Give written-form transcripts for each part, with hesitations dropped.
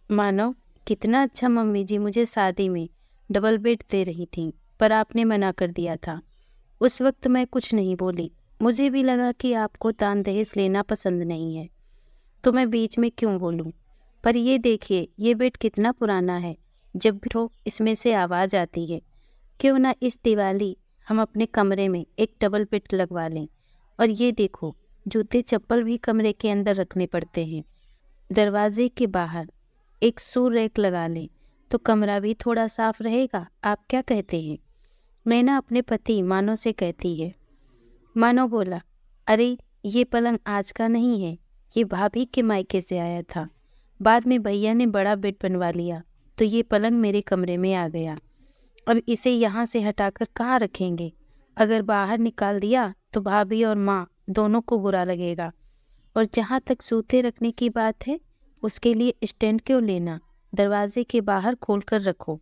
मानो कितना अच्छा मम्मी जी मुझे शादी में डबल बेड दे रही थी, पर आपने मना कर दिया था। उस वक्त मैं कुछ नहीं बोली। मुझे भी लगा कि आपको दान दहेज लेना पसंद नहीं है, तो मैं बीच में क्यों बोलूं। पर ये देखिए, ये बेड कितना पुराना है। जब भी हो इसमें से आवाज आती है। क्यों ना इस दिवाली हम अपने कमरे में एक डबल बेड लगवा लें। और ये देखो, जूते चप्पल भी कमरे के अंदर रखने पड़ते हैं। दरवाजे के बाहर एक शू रैक लगा लें तो कमरा भी थोड़ा साफ रहेगा। आप क्या कहते हैं? नैना अपने पति मानो से कहती है। मानो बोला, अरे ये पलंग आज का नहीं है, ये भाभी के मायके से आया था। बाद में भैया ने बड़ा बेड बनवा लिया तो ये पलंग मेरे कमरे में आ गया। अब इसे यहाँ से हटाकर कहाँ रखेंगे? अगर बाहर निकाल दिया तो भाभी और माँ दोनों को बुरा लगेगा। और जहाँ तक जूते रखने की बात है, उसके लिए स्टैंड क्यों लेना? दरवाजे के बाहर खोल कर रखो।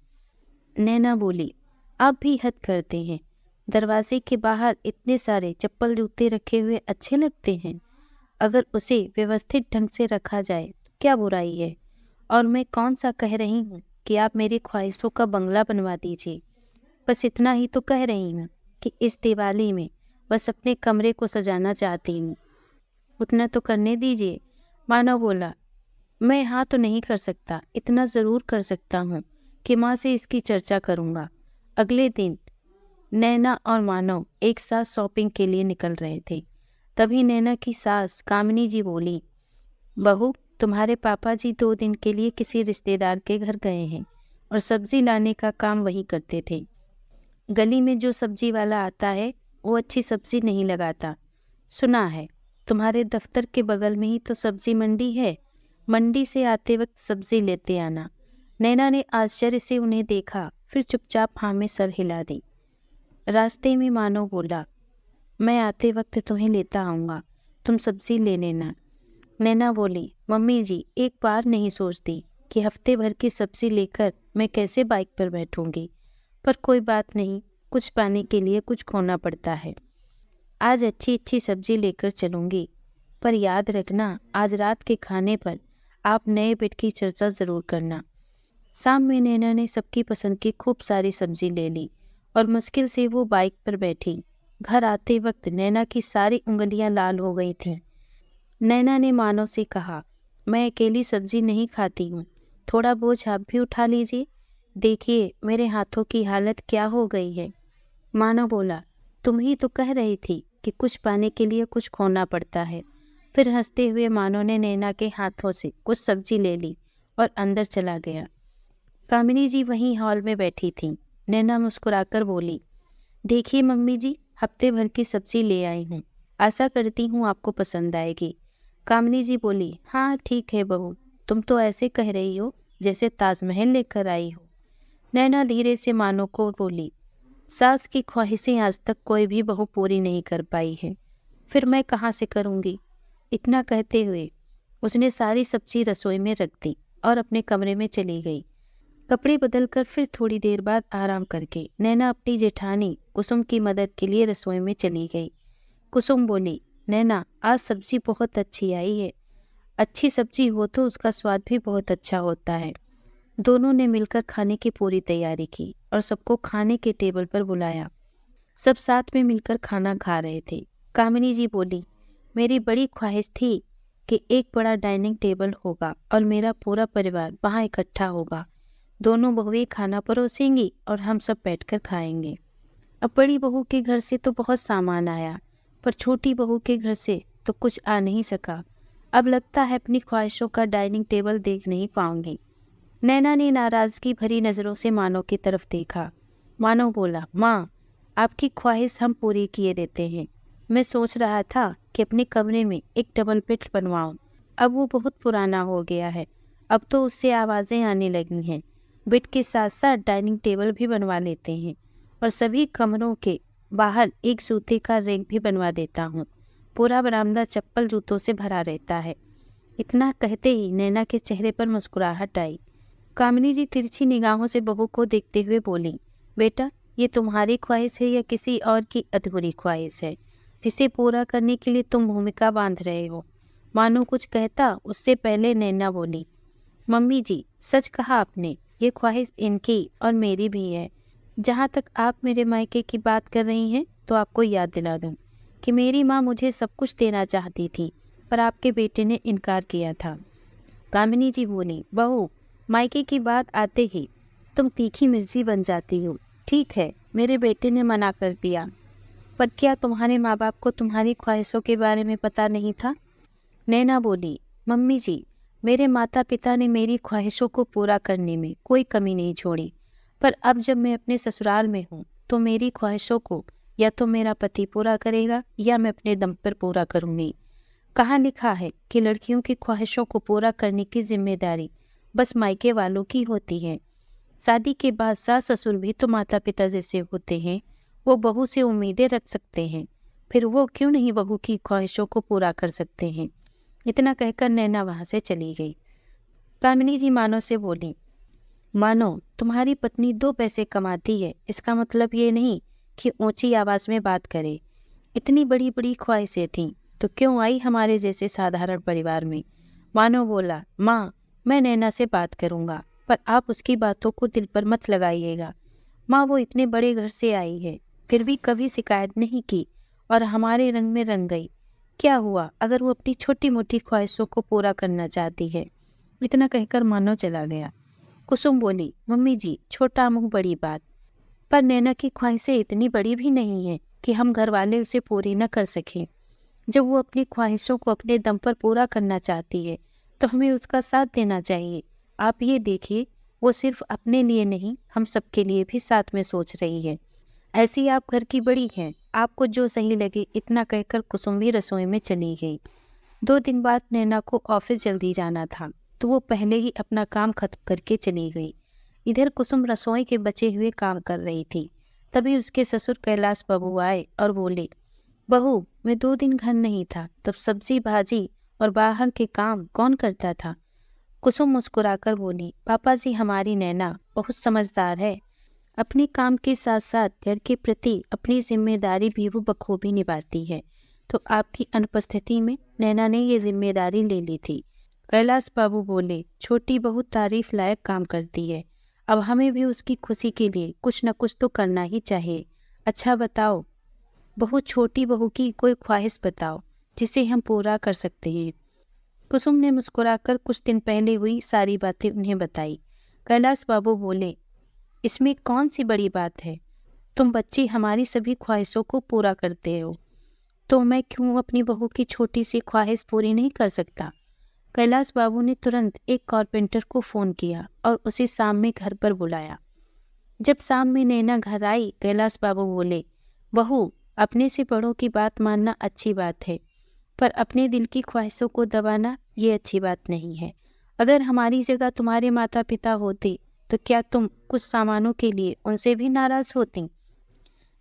नैना बोली, आप भी हद करते हैं। दरवाजे के बाहर इतने सारे चप्पल जूते रखे हुए अच्छे लगते हैं? अगर उसे व्यवस्थित ढंग से रखा जाए तो क्या बुराई है? और मैं कौन सा कह रही हूँ कि आप मेरी ख्वाहिशों का बंगला बनवा दीजिए। बस इतना ही तो कह रही हूँ कि इस दिवाली में बस अपने कमरे को सजाना चाहती हूँ। उतना तो करने दीजिए। मानव बोला, मैं हाँ तो नहीं कर सकता, इतना ज़रूर कर सकता हूँ कि माँ से इसकी चर्चा करूँगा। अगले दिन नैना और मानव एक साथ शॉपिंग के लिए निकल रहे थे। तभी नैना की सास कामिनी जी बोली, बहू, तुम्हारे पापा जी 2 दिन के लिए किसी रिश्तेदार के घर गए हैं और सब्जी लाने का काम वही करते थे। गली में जो सब्जी वाला आता है वो अच्छी सब्जी नहीं लगाता। सुना है तुम्हारे दफ्तर के बगल में ही तो सब्जी मंडी है। मंडी से आते वक्त सब्जी लेते आना। नैना ने आश्चर्य से उन्हें देखा, फिर चुपचाप हाँ में सर हिला दी। रास्ते में मानो बोला, मैं आते वक्त तुम्हें लेता आऊँगा, तुम सब्जी ले लेना। नैना बोली, मम्मी जी एक बार नहीं सोचती कि हफ्ते भर की सब्जी लेकर मैं कैसे बाइक पर बैठूंगी। पर कोई बात नहीं, कुछ पाने के लिए कुछ खोना पड़ता है। आज अच्छी अच्छी सब्जी लेकर चलूंगी। पर याद रखना, आज रात के खाने पर आप नए बेड की चर्चा ज़रूर करना। शाम में नैना ने सबकी पसंद की खूब सारी सब्जी ले ली और मुश्किल से वो बाइक पर बैठी। घर आते वक्त नैना की सारी उंगलियां लाल हो गई थीं। नैना ने मानव से कहा, मैं अकेली सब्जी नहीं खाती हूँ, थोड़ा बोझ आप भी उठा लीजिए। देखिए मेरे हाथों की हालत क्या हो गई है। मानव बोला, तुम ही तो कह रही थी कि कुछ पाने के लिए कुछ खोना पड़ता है। फिर हंसते हुए मानव ने नैना के हाथों से कुछ सब्जी ले ली और अंदर चला गया। कामिनी जी वहीं हॉल में बैठी थीं। नैना मुस्कुराकर बोली, देखिए मम्मी जी, हफ्ते भर की सब्जी ले आई हूँ, आशा करती हूँ आपको पसंद आएगी। कामिनी जी बोली, हाँ ठीक है बहू, तुम तो ऐसे कह रही हो जैसे ताजमहल लेकर आई हो। नैना धीरे से मानो को बोली, सास की ख्वाहिशें आज तक कोई भी बहू पूरी नहीं कर पाई है, फिर मैं कहाँ से करूँगी। इतना कहते हुए उसने सारी सब्जी रसोई में रख दी और अपने कमरे में चली गई। कपड़े बदलकर फिर थोड़ी देर बाद आराम करके नैना अपनी जेठानी कुसुम की मदद के लिए रसोई में चली गई। कुसुम बोली, नैना आज सब्जी बहुत अच्छी आई है। अच्छी सब्जी हो तो उसका स्वाद भी बहुत अच्छा होता है। दोनों ने मिलकर खाने की पूरी तैयारी की और सबको खाने के टेबल पर बुलाया। सब साथ में मिलकर खाना खा रहे थे। कामिनी जी बोली, मेरी बड़ी ख्वाहिश थी कि एक बड़ा डाइनिंग टेबल होगा और मेरा पूरा परिवार वहाँ इकट्ठा होगा। दोनों बहुएं खाना परोसेंगी और हम सब बैठकर खाएंगे। अब बड़ी बहू के घर से तो बहुत सामान आया, पर छोटी बहू के घर से तो कुछ आ नहीं सका। अब लगता है अपनी ख्वाहिशों का डाइनिंग टेबल देख नहीं पाऊंगी। नैना ने नाराजगी भरी नज़रों से मानव की तरफ देखा। मानव बोला, माँ, आपकी ख्वाहिश हम पूरी किए देते हैं। मैं सोच रहा था कि अपने कमरे में एक डबल बेड बनवाऊं। अब वो बहुत पुराना हो गया है, अब तो उससे आवाज़ें आने लगी हैं। बेड के साथ साथ डाइनिंग टेबल भी बनवा लेते हैं और सभी कमरों के बाहर एक जूते का रैक भी बनवा देता हूँ। पूरा बरामदा चप्पल जूतों से भरा रहता है। इतना कहते ही नैना के चेहरे पर मुस्कुराहट आई। कामिनी जी तिरछी निगाहों से बहू को देखते हुए बोली, बेटा, ये तुम्हारी ख्वाहिश है या किसी और की अधूरी ख्वाहिश है, जिसे पूरा करने के लिए तुम भूमिका बांध रहे हो। मानो कुछ कहता उससे पहले नैना बोली, मम्मी जी, सच कहा आपने, ये ख्वाहिश इनकी और मेरी भी है। जहाँ तक आप मेरे मायके की बात कर रही हैं, तो आपको याद दिला दूं कि मेरी माँ मुझे सब कुछ देना चाहती थी, पर आपके बेटे ने इनकार किया था। कामिनी जी बोली, बहू, मायके की बात आते ही तुम तीखी मिर्ची बन जाती हो। ठीक है, मेरे बेटे ने मना कर दिया, पर क्या तुम्हारे माँ बाप को तुम्हारी ख्वाहिशों के बारे में पता नहीं था? नैना बोली, मम्मी जी, मेरे माता पिता ने मेरी ख्वाहिशों को पूरा करने में कोई कमी नहीं छोड़ी, पर अब जब मैं अपने ससुराल में हूँ तो मेरी ख्वाहिशों को या तो मेरा पति पूरा करेगा या मैं अपने दम पर पूरा करूँगी। कहाँ लिखा है कि लड़कियों की ख्वाहिशों को पूरा करने की जिम्मेदारी बस मायके वालों की होती है? शादी के बाद सास ससुर भी तो माता पिता जैसे होते हैं, वो बहू से उम्मीदें रख सकते हैं, फिर वो क्यों नहीं बहू की ख्वाहिशों को पूरा कर सकते हैं? इतना कहकर नैना वहाँ से चली गई। कामिनी जी मानो से बोली, मानो तुम्हारी पत्नी 2 पैसे कमाती है, इसका मतलब ये नहीं कि ऊंची आवाज में बात करे। इतनी बड़ी बड़ी ख्वाहिशें थीं तो क्यों आई हमारे जैसे साधारण परिवार में? मानो बोला, माँ, मैं नैना से बात करूँगा, पर आप उसकी बातों को दिल पर मत लगाइएगा। माँ, वो इतने बड़े घर से आई है, फिर भी कभी शिकायत नहीं की और हमारे रंग में रंग गई। क्या हुआ अगर वो अपनी छोटी मोटी ख्वाहिशों को पूरा करना चाहती है? इतना कहकर मानो चला गया। कुसुम बोली, मम्मी जी, छोटा मुंह बड़ी बात। पर नैना की ख्वाहिशें इतनी बड़ी भी नहीं है कि हम घर वाले उसे पूरी न कर सकें। जब वो अपनी ख्वाहिशों को अपने दम पर पूरा करना चाहती है तो हमें उसका साथ देना चाहिए। आप ये देखिए, वो सिर्फ अपने लिए नहीं, हम सबके लिए भी साथ में सोच रही है। ऐसी आप घर की बड़ी हैं, आपको जो सही लगे। इतना कहकर कुसुम भी रसोई में चली गई। 2 दिन बाद नैना को ऑफिस जल्दी जाना था, तो वो पहले ही अपना काम खत्म करके चली गई। इधर कुसुम रसोई के बचे हुए काम कर रही थी। तभी उसके ससुर कैलाश बाबू आए और बोले, बहू, मैं 2 दिन घर नहीं था, तब सब्जी भाजी और बाहर के काम कौन करता था? कुसुम मुस्कुराकर बोली, पापा जी, हमारी नैना बहुत समझदार है। अपने काम के साथ साथ घर के प्रति अपनी जिम्मेदारी भी वो बखूबी निभाती है। तो आपकी अनुपस्थिति में नैना ने ये जिम्मेदारी ले ली थी। कैलाश बाबू बोले, छोटी बहू तारीफ लायक काम करती है, अब हमें भी उसकी खुशी के लिए कुछ न कुछ तो करना ही चाहिए। अच्छा बताओ बहू, छोटी बहू की कोई ख्वाहिश बताओ जिसे हम पूरा कर सकते हैं। कुसुम ने मुस्कुराकर कुछ दिन पहले हुई सारी बातें उन्हें बताई। कैलाश बाबू बोले, इसमें कौन सी बड़ी बात है? तुम बच्ची हमारी सभी ख्वाहिशों को पूरा करते हो, तो मैं क्यों अपनी बहू की छोटी सी ख्वाहिश पूरी नहीं कर सकता? कैलाश बाबू ने तुरंत एक कारपेंटर को फ़ोन किया और उसे शाम में घर पर बुलाया। जब शाम में नैना घर आई, कैलाश बाबू बोले, बहू, अपने से बड़ों की बात मानना अच्छी बात है, पर अपने दिल की ख्वाहिशों को दबाना ये अच्छी बात नहीं है। अगर हमारी जगह तुम्हारे माता पिता होते तो क्या तुम कुछ सामानों के लिए उनसे भी नाराज होती?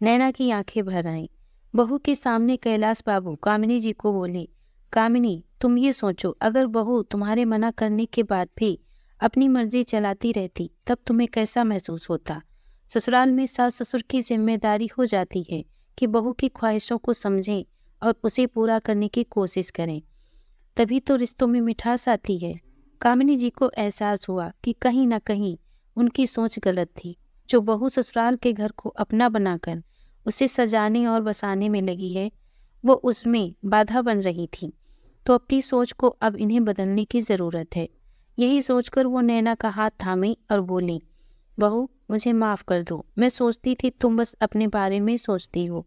नैना की आंखें भर आईं। बहू के सामने कैलाश बाबू कामिनी जी को बोले, कामिनी, तुम ये सोचो, अगर बहू तुम्हारे मना करने के बाद भी अपनी मर्जी चलाती रहती तब तुम्हें कैसा महसूस होता? ससुराल में सास ससुर की जिम्मेदारी हो जाती है कि बहू की ख्वाहिशों को समझें और उसे पूरा करने की कोशिश करें, तभी तो रिश्तों में मिठास आती है। कामिनी जी को एहसास हुआ कि कहीं न कहीं उनकी सोच गलत थी। जो बहू ससुराल के घर को अपना बनाकर उसे सजाने और बसाने में लगी है, वो उसमें बाधा बन रही थी। तो अपनी सोच को अब इन्हें बदलने की ज़रूरत है। यही सोचकर वो नैना का हाथ थामी और बोली, बहू, मुझे माफ़ कर दो। मैं सोचती थी तुम बस अपने बारे में सोचती हो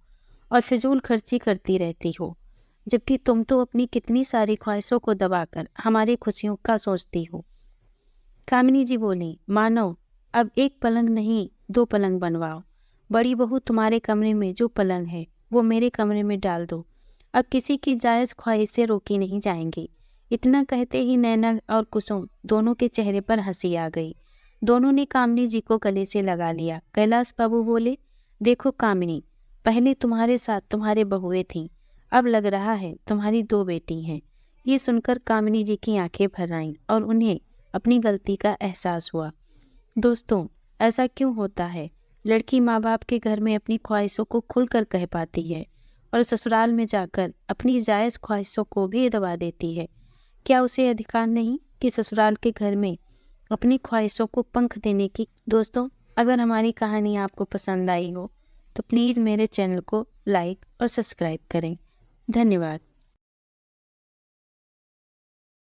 और फिजूल खर्ची करती रहती हो, जबकि तुम तो अपनी कितनी सारी ख्वाहिशों को दबाकर हमारी खुशियों का सोचती हो। कामिनी जी बोली, मानो अब एक पलंग नहीं 2 पलंग बनवाओ। बड़ी बहू, तुम्हारे कमरे में जो पलंग है वो मेरे कमरे में डाल दो। अब किसी की जायज़ ख्वाहिशें रोकी नहीं जाएंगी। इतना कहते ही नैना और कुसुम दोनों के चेहरे पर हंसी आ गई। दोनों ने कामिनी जी को गले से लगा लिया। कैलाश बाबू बोले, देखो कामिनी, पहले तुम्हारे साथ तुम्हारे बहुएं थीं, अब लग रहा है तुम्हारी 2 बेटी हैं। ये सुनकर कामिनी जी की आंखें भर आईं और उन्हें अपनी गलती का एहसास हुआ। दोस्तों, ऐसा क्यों होता है? लड़की माँ बाप के घर में अपनी ख्वाहिशों को खुलकर कह पाती है और ससुराल में जाकर अपनी जायज़ ख्वाहिशों को भी दबा देती है। क्या उसे अधिकार नहीं कि ससुराल के घर में अपनी ख्वाहिशों को पंख देने की। दोस्तों, अगर हमारी कहानी आपको पसंद आई हो तो प्लीज़ मेरे चैनल को लाइक और सब्सक्राइब करें। धन्यवाद।